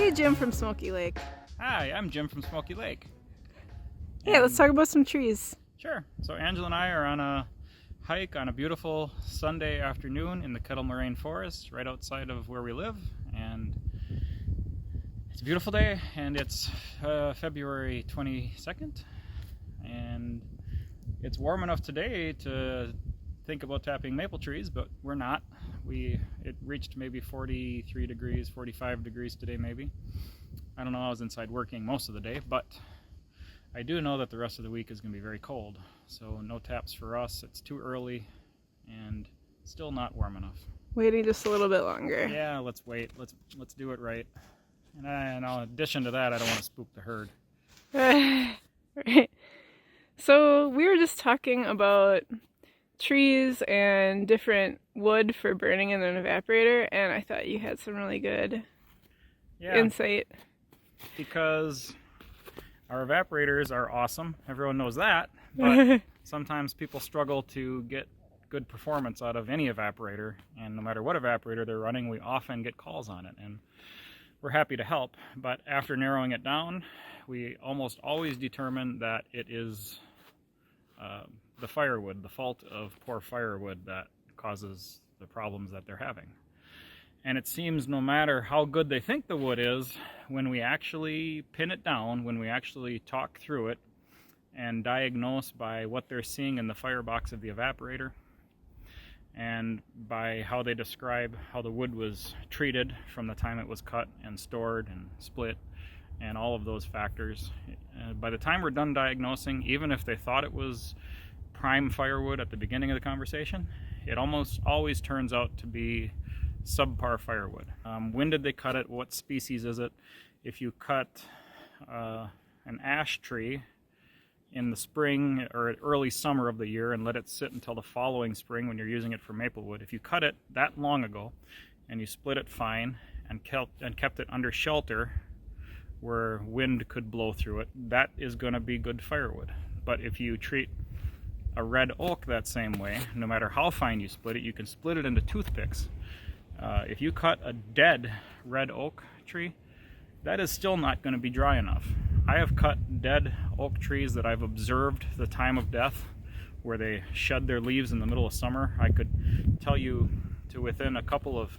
Hey, Jim from Smoky Lake. Hi, I'm Jim from Smoky Lake. Hey, let's talk about some trees. Sure. So Angela and I are on a hike on a beautiful Sunday afternoon in the Kettle Moraine Forest right outside of where we live, and it's a beautiful day, and it's February 22nd, and it's warm enough today to think about tapping maple trees, but we're not. It reached maybe 43 degrees, 45 degrees today maybe. I don't know, I was inside working most of the day, but I do know that the rest of the week is going to be very cold. So no taps for us. It's too early and still not warm enough. Waiting just a little bit longer. Yeah, let's wait. Let's do it right. And in addition to that, I don't want to spook the herd. Right. So we were just talking about trees and different wood for burning in an evaporator, and I thought you had some really good insight. Because our evaporators are awesome. Everyone knows that. But sometimes people struggle to get good performance out of any evaporator. And no matter what evaporator they're running, we often get calls on it. And we're happy to help. But after narrowing it down, we almost always determine that it is the firewood, the fault of poor firewood, that causes the problems that they're having. And it seems no matter how good they think the wood is, when we actually pin it down, when we actually talk through it and diagnose by what they're seeing in the firebox of the evaporator and by how they describe how the wood was treated from the time it was cut and stored and split and all of those factors, by the time we're done diagnosing, even if they thought it was prime firewood at the beginning of the conversation, it almost always turns out to be subpar firewood. When did they cut it? What species is it? If you cut an ash tree in the spring or early summer of the year and let it sit until the following spring when you're using it for maple wood, if you cut it that long ago and you split it fine and kept it under shelter where wind could blow through it, that is going to be good firewood. But if you treat a red oak that same way, no matter how fine you split it, you can split it into toothpicks. If you cut a dead red oak tree, that is still not going to be dry enough. I have cut dead oak trees that I've observed the time of death, where they shed their leaves in the middle of summer. I could tell you to within a couple of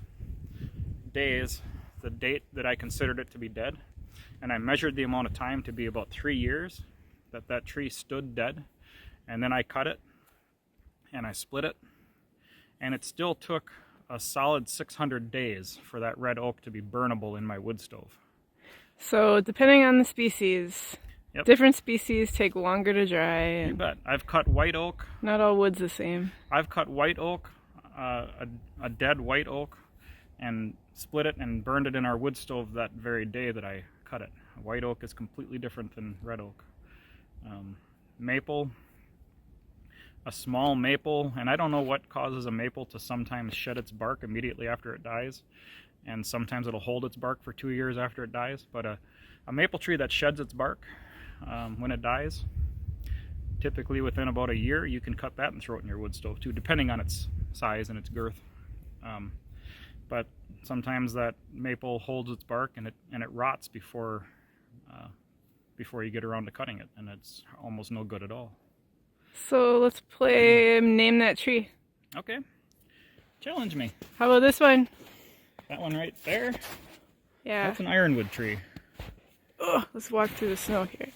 days the date that I considered it to be dead, and I measured the amount of time to be about 3 years that tree stood dead, and then I cut it and I split it, and it still took a solid 600 days for that red oak to be burnable in my wood stove. So depending on the species, different species take longer to dry. You bet. I've cut white oak. Not all wood's the same. I've cut white oak, a dead white oak, and split it and burned it in our wood stove that very day that I cut it. White oak is completely different than red oak. Maple, a small maple, and I don't know what causes a maple to sometimes shed its bark immediately after it dies, and sometimes it'll hold its bark for 2 years after it dies, but a maple tree that sheds its bark when it dies, typically within about a year, you can cut that and throw it in your wood stove too, depending on its size and its girth. But sometimes that maple holds its bark and it rots before you get around to cutting it, and it's almost no good at all. So let's play Name That Tree. Okay. Challenge me. How about this one? That one right there? Yeah. That's an ironwood tree. Oh, let's walk through the snow here.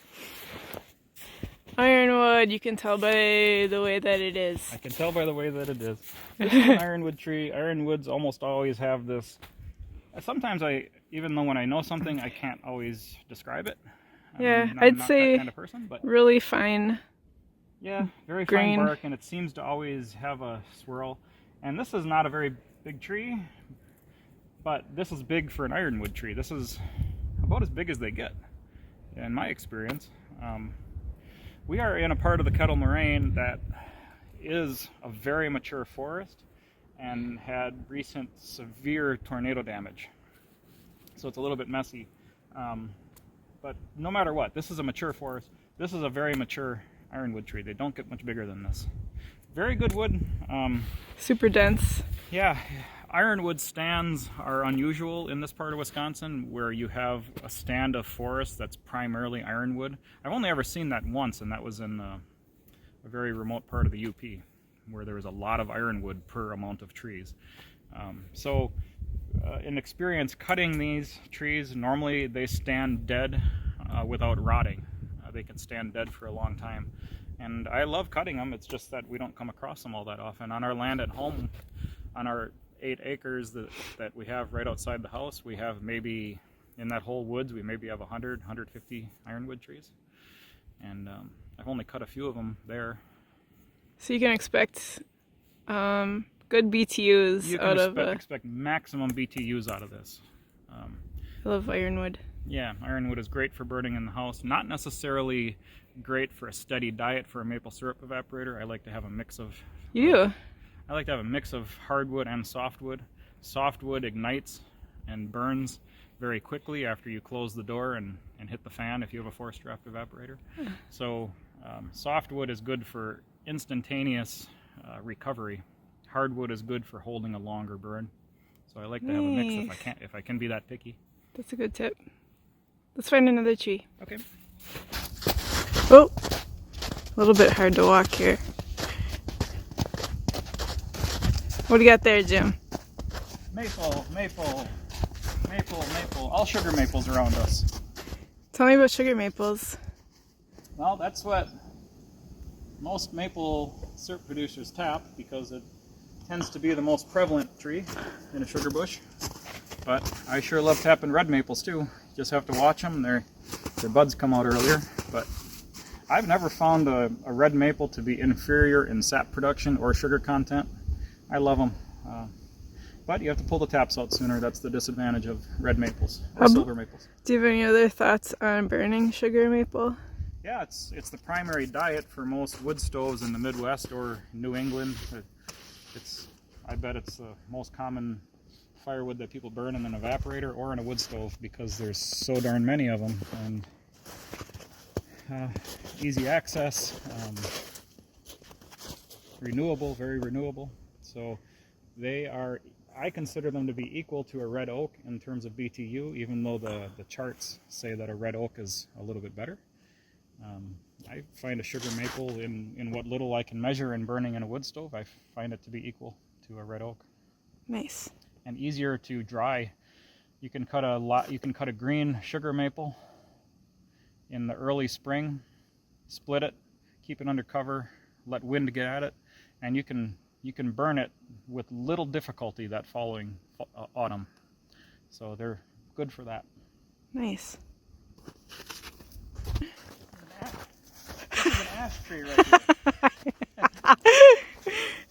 Ironwood, you can tell by the way that it is. I can tell by the way that it is. This is an ironwood tree. Ironwoods almost always have this. Sometimes even though when I know something, I can't always describe it. I'd say that kind of person, but really fine. Yeah, very green. Fine bark, and it seems to always have a swirl. And this is not a very big tree, but this is big for an ironwood tree. This is about as big as they get, in my experience. We are in a part of the Kettle Moraine that is a very mature forest and had recent severe tornado damage. So it's a little bit messy. But no matter what, this is a mature forest. This is a very mature ironwood tree. They don't get much bigger than this. Very good wood. Super dense. Yeah, Ironwood stands are unusual in this part of Wisconsin, where you have a stand of forest that's primarily ironwood. I've only ever seen that once, and that was in a very remote part of the UP, where there was a lot of ironwood per amount of trees. In experience cutting these trees, normally they stand dead without rotting. They can stand dead for a long time. And I love cutting them, it's just that we don't come across them all that often. On our land at home, on our 8 acres that we have right outside the house, we have maybe, in that whole woods, we maybe have 100, 150 ironwood trees. And I've only cut a few of them there. So you can expect good BTUs You out can of expect maximum BTUs out of this. I love ironwood. Yeah, ironwood is great for burning in the house. Not necessarily great for a steady diet for a maple syrup evaporator. I like to have a mix of... You do? I like to have a mix of hardwood and softwood. Softwood ignites and burns very quickly after you close the door and hit the fan if you have a forced draft evaporator. So softwood is good for instantaneous recovery. Hardwood is good for holding a longer burn. So I like to have a mix if I can be that picky. That's a good tip. Let's find another tree. Okay. Oh, a little bit hard to walk here. What do you got there, Jim? Maple, maple, maple, maple. All sugar maples around us. Tell me about sugar maples. Well, that's what most maple syrup producers tap because it tends to be the most prevalent tree in a sugar bush. But I sure love tapping red maples too. You just have to watch them. Their buds come out earlier. But I've never found a red maple to be inferior in sap production or sugar content. I love them. But you have to pull the taps out sooner. That's the disadvantage of red maples or silver maples. Do you have any other thoughts on burning sugar maple? Yeah, it's the primary diet for most wood stoves in the Midwest or New England. I bet it's the most common firewood that people burn in an evaporator or in a wood stove because there's so darn many of them, and easy access, renewable, very renewable. So I consider them to be equal to a red oak in terms of BTU, even though the charts say that a red oak is a little bit better. I find a sugar maple in what little I can measure in burning in a wood stove, I find it to be equal to a red oak. Nice. And easier to dry. You can cut a green sugar maple in the early spring, split it, keep it under cover, let wind get at it, and you can burn it with little difficulty that following autumn. So they're good for that. Nice. This is an ash tree right here.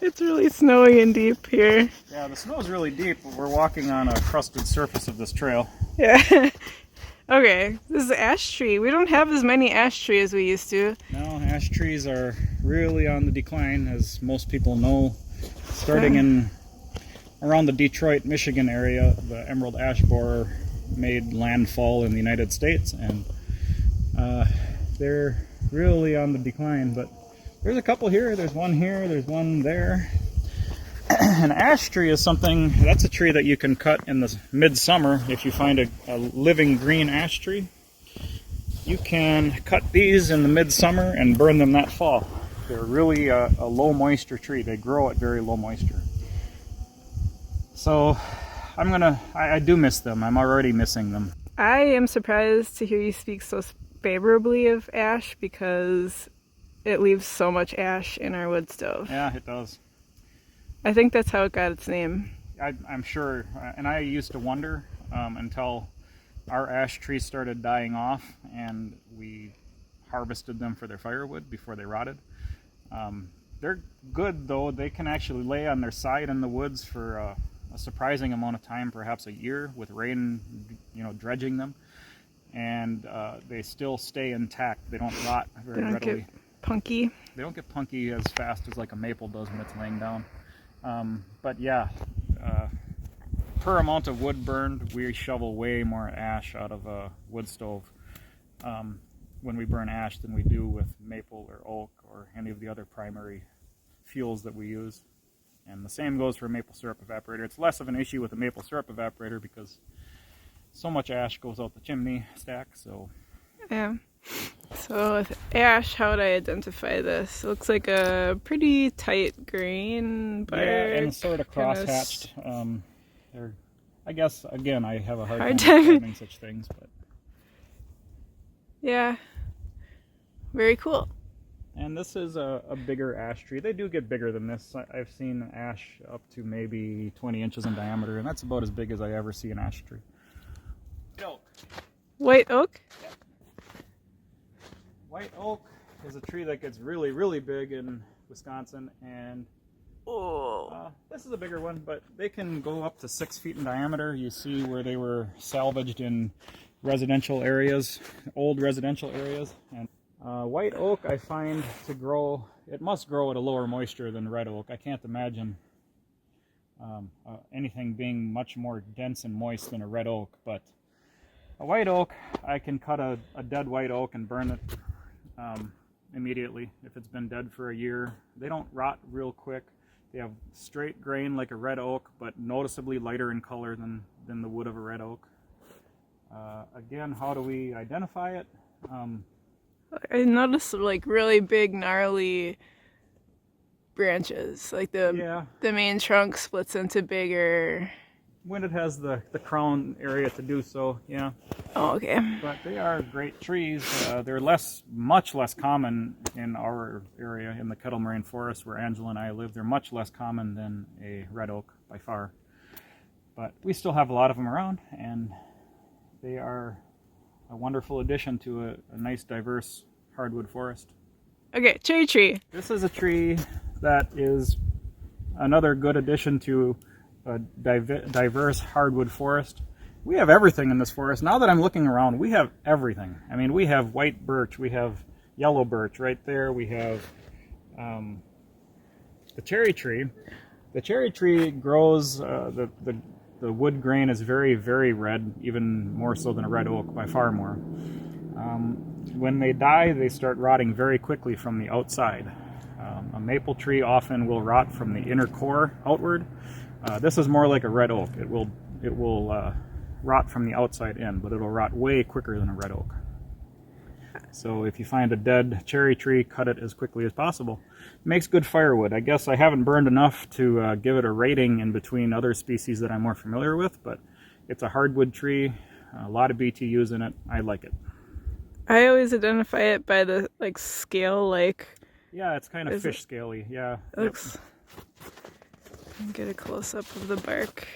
It's really snowy and deep here. Yeah, the snow's really deep, but we're walking on a crusted surface of this trail. Yeah. Okay, this is ash tree. We don't have as many ash trees as we used to. No, ash trees are really on the decline, as most people know. Starting in around the Detroit, Michigan area, the emerald ash borer made landfall in the United States, and they're really on the decline. But there's a couple here, there's one here, there's one there. An ash tree is that's a tree that you can cut in the midsummer. If you find a living green ash tree, you can cut these in the midsummer and burn them that fall. They're really a low moisture tree. They grow at very low moisture. So I do miss them. I'm already missing them. I am surprised to hear you speak so favorably of ash because it leaves so much ash in our wood stove. Yeah, it does. I think that's how it got its name. I'm sure, and I used to wonder until our ash trees started dying off and we harvested them for their firewood before they rotted. They're good though. They can actually lay on their side in the woods for a surprising amount of time, perhaps a year, with rain, dredging them, and they still stay intact. They don't rot very readily. Get punky. They don't get punky as fast as like a maple does when it's laying down. But yeah, per amount of wood burned, we shovel way more ash out of a wood stove when we burn ash than we do with maple or oak or any of the other primary fuels that we use. And the same goes for a maple syrup evaporator. It's less of an issue with a maple syrup evaporator because so much ash goes out the chimney stack. So Yeah. So with ash, how would I identify this? It looks like a pretty tight grain bark. yeah, and sort of kinda cross-hatched. They're, I guess, again, I have a hard Hard time time. describing such things, but Yeah. Very cool. and this is a bigger ash tree. They do get bigger than this. I've seen ash up to maybe 20 inches in diameter, and that's about as big as I ever see an ash tree. Oak. White oak? White oak is a tree that gets really, really big in Wisconsin, and this is a bigger one, but they can go up to 6 feet in diameter. You see where they were salvaged in residential areas, old residential areas. And white oak, I find to grow, it must grow at a lower moisture than red oak. I can't imagine anything being much more dense and moist than a red oak, but a white oak, I can cut a dead white oak and burn it immediately if it's been dead for a year. They don't rot real quick. They have straight grain like a red oak, but noticeably lighter in color than the wood of a red oak. Again, how do we identify it? I noticed like really big gnarly branches. Like the main trunk splits into bigger. When it has the crown area to do so, yeah. Oh, okay. But they are great trees. They're much less common in our area, in the Kettle Moraine Forest where Angela and I live. They're much less common than a red oak by far. But we still have a lot of them around, and they are a wonderful addition to a nice, diverse hardwood forest. Okay, cherry tree. This is a tree that is another good addition to a diverse hardwood forest. We have everything in this forest. Now that I'm looking around, we have everything. I mean, we have white birch, we have yellow birch right there, we have the cherry tree. The cherry tree grows, the wood grain is very, very red, even more so than a red oak, by far more. When they die, they start rotting very quickly from the outside. A maple tree often will rot from the inner core outward. This is more like a red oak. It will rot from the outside in, but it'll rot way quicker than a red oak. So if you find a dead cherry tree, cut it as quickly as possible. It makes good firewood. I guess I haven't burned enough to give it a rating in between other species that I'm more familiar with, but it's a hardwood tree, a lot of BTUs in it. I like it. I always identify it by the like scale, like. Yeah, it's kind of fish scaly. Yeah. Looks. Get a close up of the bark.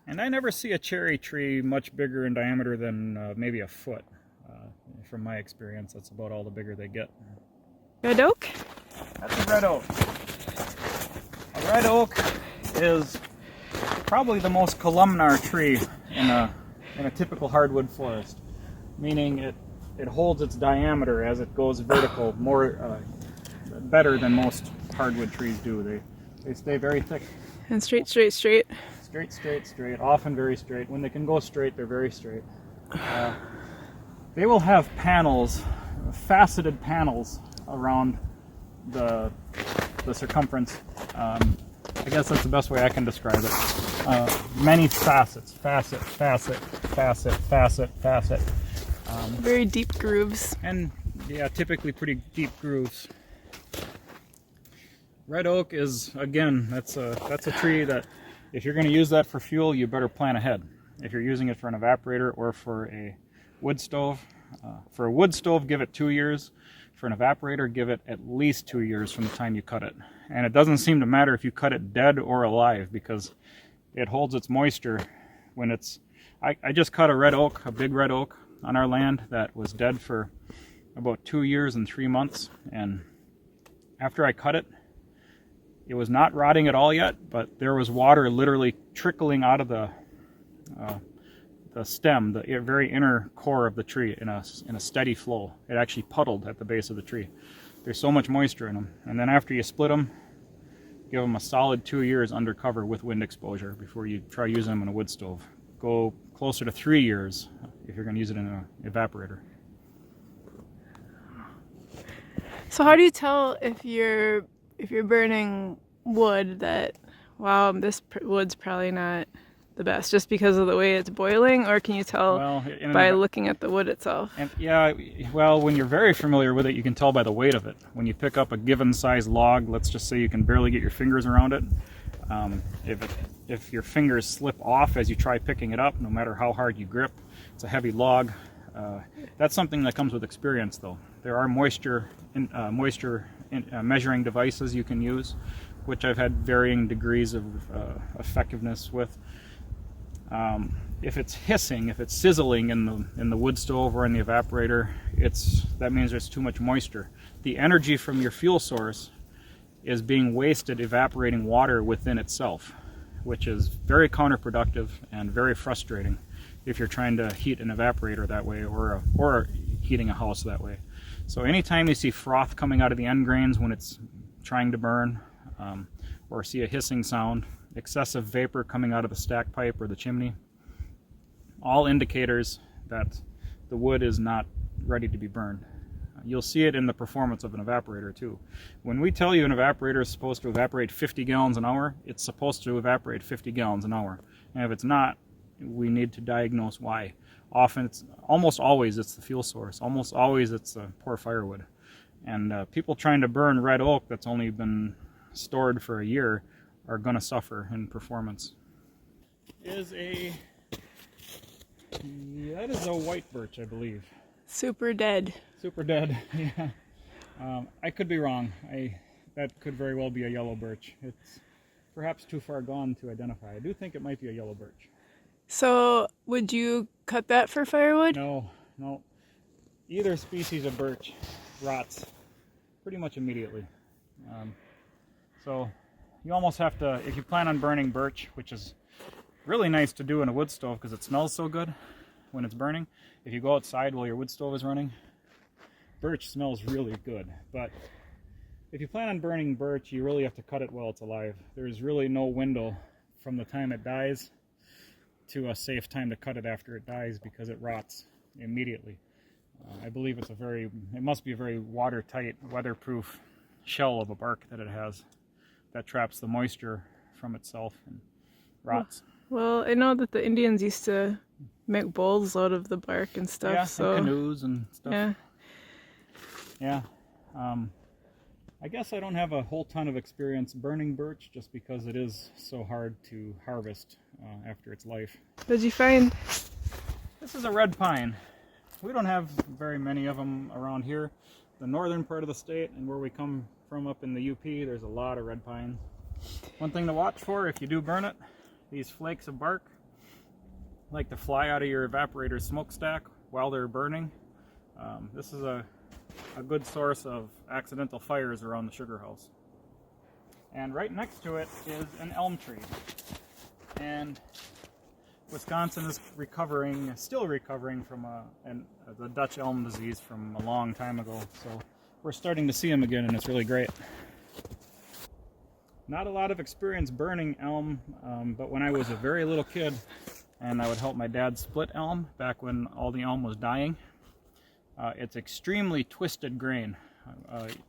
And I never see a cherry tree much bigger in diameter than maybe a foot. From my experience, that's about all the bigger they get. Red oak? That's a red oak. A red oak is probably the most columnar tree in a typical hardwood forest, meaning it holds its diameter as it goes vertical more better than most hardwood trees do. They stay very thick. And straight, straight, straight. Straight, straight, straight. Often very straight. When they can go straight, they're very straight. They will have panels, faceted panels around the circumference. I guess that's the best way I can describe it. Many facets. Facet, facet, facet, facet, facet. Very deep grooves. And yeah, typically pretty deep grooves. Red oak is, again, that's a tree that if you're going to use that for fuel, you better plan ahead. If you're using it for an evaporator or for a wood stove. For a wood stove, give it 2 years. For an evaporator, give it at least 2 years from the time you cut it. And it doesn't seem to matter if you cut it dead or alive because it holds its moisture when it's... I just cut a red oak, a big red oak on our land that was dead for about 2 years and 3 months. And after I cut it, it was not rotting at all yet, but there was water literally trickling out of the stem, the very inner core of the tree in a steady flow. It actually puddled at the base of the tree. There's so much moisture in them. And then after you split them, give them a solid 2 years under cover with wind exposure before you try using them in a wood stove. Go closer to 3 years if you're going to use it in an evaporator. So how do you tell if you're if you're burning wood that, wow, this wood's probably not the best just because of the way it's boiling, or can you tell by looking at the wood itself? And yeah, well, when you're very familiar with it, you can tell by the weight of it. When you pick up a given size log, let's just say you can barely get your fingers around it. If your fingers slip off as you try picking it up, no matter how hard you grip, it's a heavy log. That's something that comes with experience, though. There are moisture measuring devices you can use, which I've had varying degrees of effectiveness with. If it's hissing, if it's sizzling in the wood stove or in the evaporator, that means there's too much moisture. The energy from your fuel source is being wasted evaporating water within itself, which is very counterproductive and very frustrating if you're trying to heat an evaporator that way or heating a house that way. So anytime you see froth coming out of the end grains when it's trying to burn, or see a hissing sound, excessive vapor coming out of the stack pipe or the chimney, all indicators that the wood is not ready to be burned. You'll see it in the performance of an evaporator too. When we tell you an evaporator is supposed to evaporate 50 gallons an hour, it's supposed to evaporate 50 gallons an hour. And if it's not, we need to diagnose why. Almost always it's the fuel source. Almost always it's the poor firewood. And people trying to burn red oak that's only been stored for a year are going to suffer in performance. That is a white birch, I believe. Super dead. Super dead, yeah. I could be wrong. That could very well be a yellow birch. It's perhaps too far gone to identify. I do think it might be a yellow birch. So, would you cut that for firewood? No. Either species of birch rots pretty much immediately. So you almost have to, if you plan on burning birch, which is really nice to do in a wood stove because it smells so good when it's burning. If you go outside while your wood stove is running, birch smells really good. But if you plan on burning birch, you really have to cut it while it's alive. There's really no window from the time it dies to a safe time to cut it after it dies because it rots immediately. I believe it must be a very watertight, weatherproof shell of a bark that it has that traps the moisture from itself and rots. Well, I know that the Indians used to make bowls out of the bark and stuff. Yeah, so and canoes and stuff. Yeah. I guess I don't have a whole ton of experience burning birch just because it is so hard to harvest after its life. What did you find? This is a red pine. We don't have very many of them around here. The northern part of the state and where we come from up in the UP, there's a lot of red pines. One thing to watch for if you do burn it, these flakes of bark like to fly out of your evaporator smokestack while they're burning. This is a good source of accidental fires around the sugar house. And right next to it is an elm tree. And Wisconsin is still recovering from the Dutch elm disease from a long time ago. So we're starting to see them again, and it's really great. Not a lot of experience burning elm, but when I was a very little kid, and I would help my dad split elm back when all the elm was dying, it's extremely twisted grain.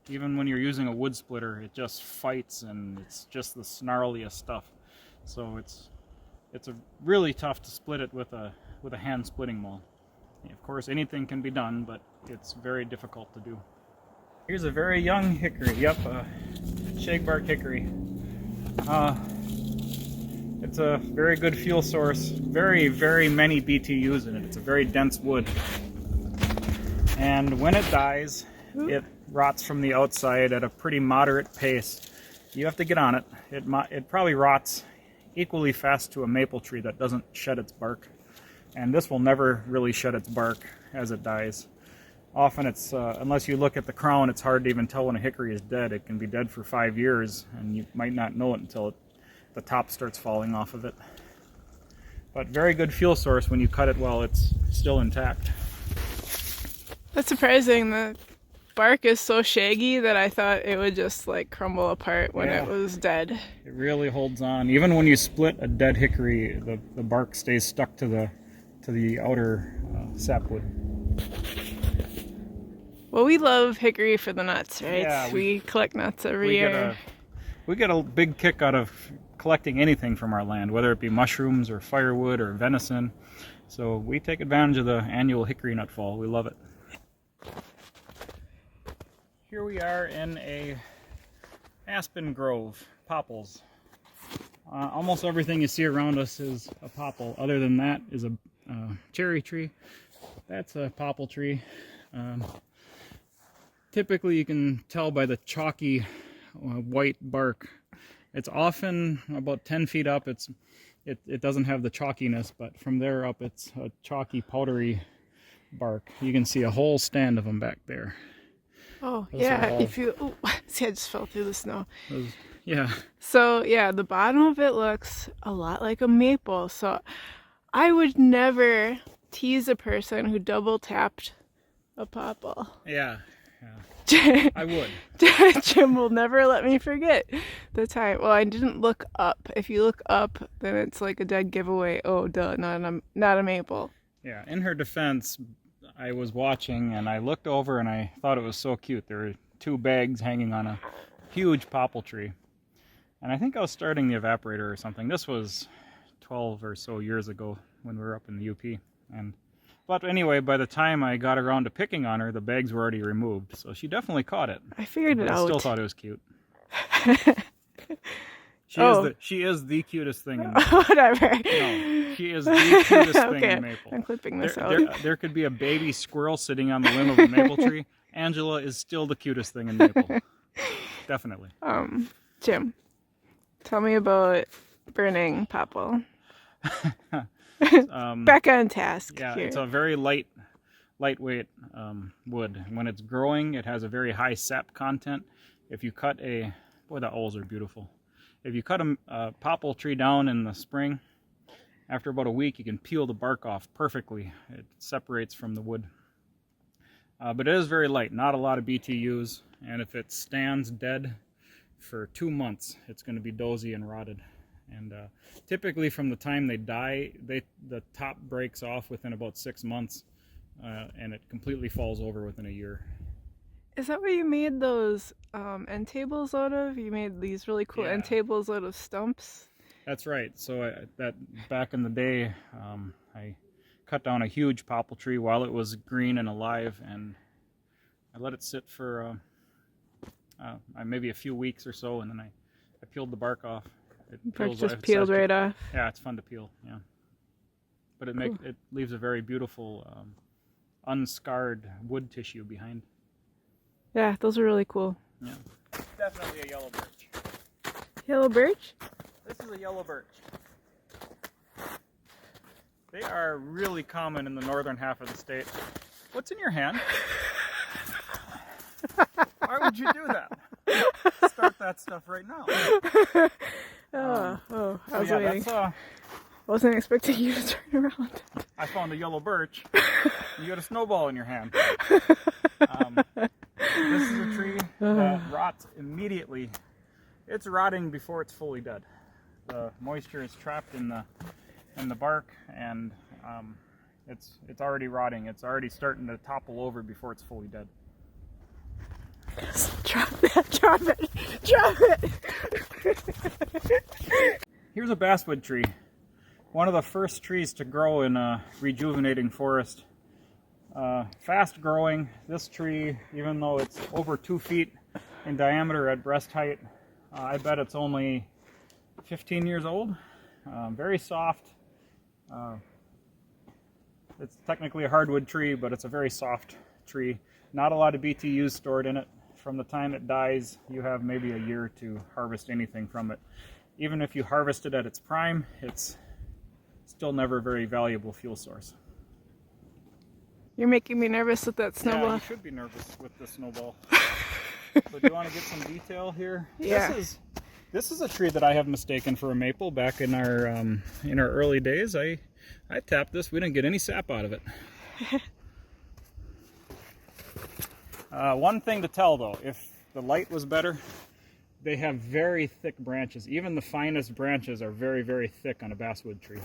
Even when you're using a wood splitter, it just fights, and it's just the snarliest stuff. So it's really tough to split it with a hand splitting maul. Of course, anything can be done, but it's very difficult to do. Here's a very young hickory. Yep, shagbark hickory. It's a very good fuel source. Very, very many BTUs in it. It's a very dense wood. And when it dies, it rots from the outside at a pretty moderate pace. You have to get on it. It probably rots equally fast to a maple tree that doesn't shed its bark. And this will never really shed its bark as it dies. Often it's, unless you look at the crown, it's hard to even tell when a hickory is dead. It can be dead for 5 years, and you might not know it until the top starts falling off of it. But very good fuel source when you cut it while it's still intact. That's surprising. The bark is so shaggy that I thought it would just like crumble apart when it was dead. It really holds on. Even when you split a dead hickory, the bark stays stuck to the outer sapwood. Well, we love hickory for the nuts, right? Yeah, we collect nuts every year. We get a big kick out of collecting anything from our land, whether it be mushrooms or firewood or venison. So we take advantage of the annual hickory nut fall. We love it. Here we are in a aspen grove, popples. Almost everything you see around us is a popple. Other than that is a cherry tree. That's a popple tree. Typically you can tell by the chalky white bark. It's often about 10 feet up. It doesn't have the chalkiness, but from there up it's a chalky powdery bark. You can see a whole stand of them back there. Oh, yeah, if you, oh, see, I just fell through the snow. Yeah. So, yeah, the bottom of it looks a lot like a maple. So, I would never tease a person who double tapped a popple. Yeah, yeah. I would. Jim will never let me forget the time. Well, I didn't look up. If you look up, then it's like a dead giveaway. Oh, duh, not a maple. Yeah, in her defense, I was watching and I looked over and I thought it was so cute. There were two bags hanging on a huge popple tree. And I think I was starting the evaporator or something. This was 12 or so years ago when we were up in the UP. But anyway, by the time I got around to picking on her, the bags were already removed. So she definitely caught it. I figured it out. I still thought it was cute. She is the cutest thing in maple. Whatever. No, she is the cutest thing in maple. I'm clipping this out. There could be a baby squirrel sitting on the limb of a maple tree. Angela is still the cutest thing in maple. Definitely. Jim, tell me about burning popple. Back on task. Yeah, here. It's a very lightweight wood. When it's growing, it has a very high sap content. If you cut boy, the owls are beautiful. If you cut a popple tree down in the spring, after about a week, you can peel the bark off perfectly. It separates from the wood. But it is very light, not a lot of BTUs, and if it stands dead for 2 months, it's going to be dozy and rotted. And typically from the time they die, the top breaks off within about 6 months, and it completely falls over within a year. Is that what you made those end tables out of? You made these really cool end tables out of stumps? That's right. So back in the day, I cut down a huge popple tree while it was green and alive, and I let it sit for maybe a few weeks or so, and then I peeled the bark off. Bark just peeled right off. Yeah, it's fun to peel. Yeah, but it leaves a very beautiful, unscarred wood tissue behind. Yeah, those are really cool. Yeah, definitely a yellow birch. Yellow birch? This is a yellow birch. They are really common in the northern half of the state. What's in your hand? Why would you do that? Start that stuff right now. I was waiting. I wasn't expecting you to turn around. I found a yellow birch. You got a snowball in your hand. This is a tree that rots immediately. It's rotting before it's fully dead. The moisture is trapped in the bark, and it's already rotting. It's already starting to topple over before it's fully dead. Drop it! Here's a basswood tree. One of the first trees to grow in a rejuvenating forest. Fast growing. This tree, even though it's over 2 feet in diameter at breast height, I bet it's only 15 years old. Very soft. It's technically a hardwood tree, but it's a very soft tree. Not a lot of BTUs stored in it. From the time it dies, you have maybe a year to harvest anything from it. Even if you harvest it at its prime, it's still never a very valuable fuel source. You're making me nervous with that snowball. Yeah, you should be nervous with the snowball. But do you want to get some detail here? Yeah. This is a tree that I have mistaken for a maple. Back in our early days, I tapped this. We didn't get any sap out of it. One thing to tell though, if the light was better, they have very thick branches. Even the finest branches are very, very thick on a basswood tree.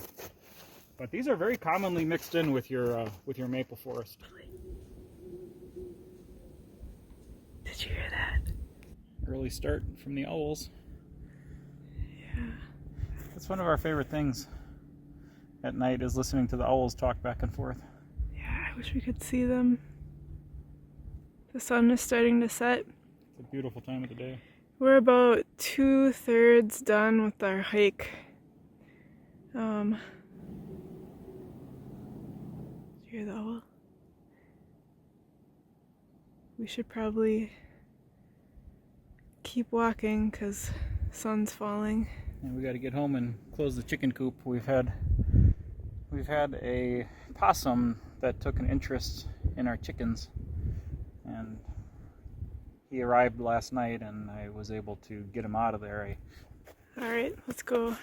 But these are very commonly mixed in with your maple forest. Did you hear that? Early start from the owls. Yeah. That's one of our favorite things at night, is listening to the owls talk back and forth. Yeah, I wish we could see them. The sun is starting to set. It's a beautiful time of the day. We're about 2/3 done with our hike. Did you hear the owl? We should probably keep walking because sun's falling. And we got to get home and close the chicken coop. We've had a possum that took an interest in our chickens, and he arrived last night, and I was able to get him out of there. All right, let's go.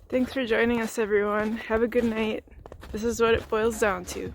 Thanks for joining us, everyone. Have a good night. This is what it boils down to.